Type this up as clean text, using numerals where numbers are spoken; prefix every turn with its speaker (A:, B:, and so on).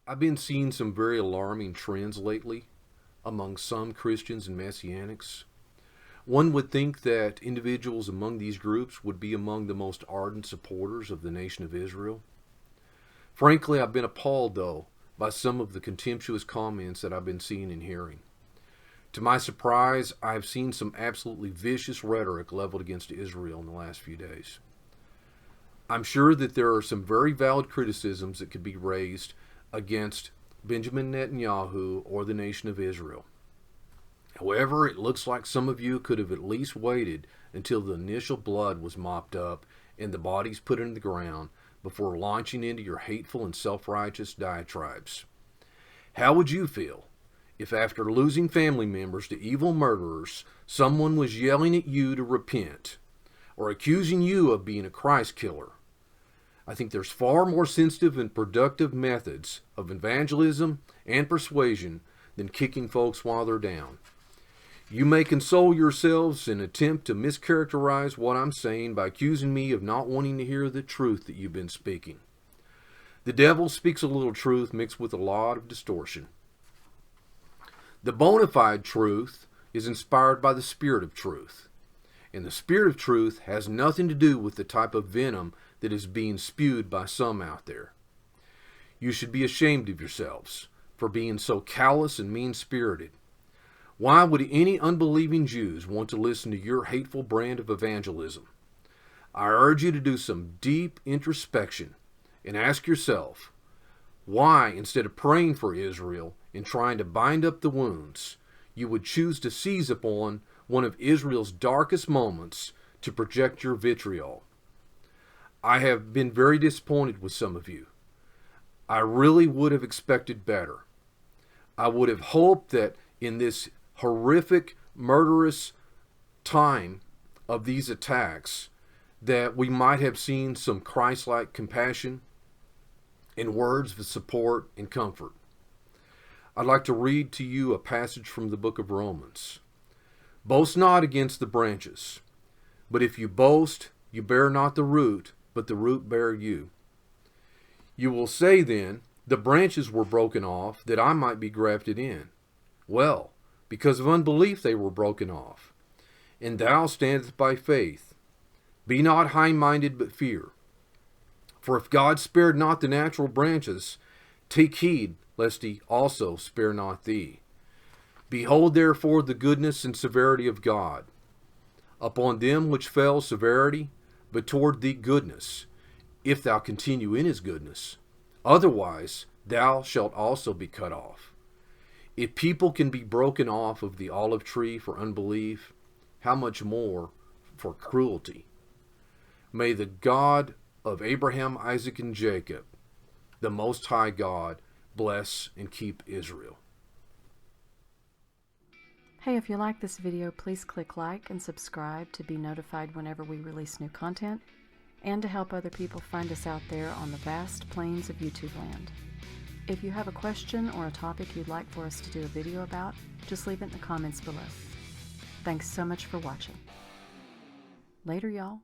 A: I've been seeing some very alarming trends lately among some Christians and Messianics. One would think that individuals among these groups would be among the most ardent supporters of the nation of Israel. Frankly, I've been appalled, though, by some of the contemptuous comments that I've been seeing and hearing. To my surprise, I have seen some absolutely vicious rhetoric leveled against Israel in the last few days. I'm sure that there are some very valid criticisms that could be raised against Benjamin Netanyahu or the nation of Israel. However, it looks like some of you could have at least waited until the initial blood was mopped up and the bodies put in the ground before launching into your hateful and self-righteous diatribes. How would you feel if after losing family members to evil murderers, someone was yelling at you to repent or accusing you of being a Christ killer? I think there's far more sensitive and productive methods of evangelism and persuasion than kicking folks while they're down. You may console yourselves and attempt to mischaracterize what I'm saying by accusing me of not wanting to hear the truth that you've been speaking. The devil speaks a little truth mixed with a lot of distortion. The bona fide truth is inspired by the Spirit of truth. And the Spirit of truth has nothing to do with the type of venom that is being spewed by some out there. You should be ashamed of yourselves for being so callous and mean-spirited. Why would any unbelieving Jews want to listen to your hateful brand of evangelism? I urge you to do some deep introspection and ask yourself, why, instead of praying for Israel and trying to bind up the wounds, you would choose to seize upon one of Israel's darkest moments to project your vitriol. I have been very disappointed with some of you. I really would have expected better. I would have hoped that in this horrific, murderous time of these attacks, that we might have seen some Christ-like compassion and words of support and comfort. I'd like to read to you a passage from the book of Romans. Boast not against the branches, but if you boast, you bear not the root, but the root bear you. You will say then, the branches were broken off, that I might be grafted in. Well, because of unbelief they were broken off. And thou standest by faith. Be not high-minded, but fear. For if God spared not the natural branches, take heed, lest he also spare not thee. Behold therefore the goodness and severity of God. Upon them which fell severity, but toward thee goodness, if thou continue in his goodness. Otherwise thou shalt also be cut off. If people can be broken off of the olive tree for unbelief, how much more for cruelty? May the God of Abraham, Isaac, and Jacob, the Most High God, bless and keep Israel.
B: Hey, if you like this video, please click like and subscribe to be notified whenever we release new content, and to help other people find us out there on the vast plains of YouTube land. If you have a question or a topic you'd like for us to do a video about, just leave it in the comments below. Thanks so much for watching. Later, y'all.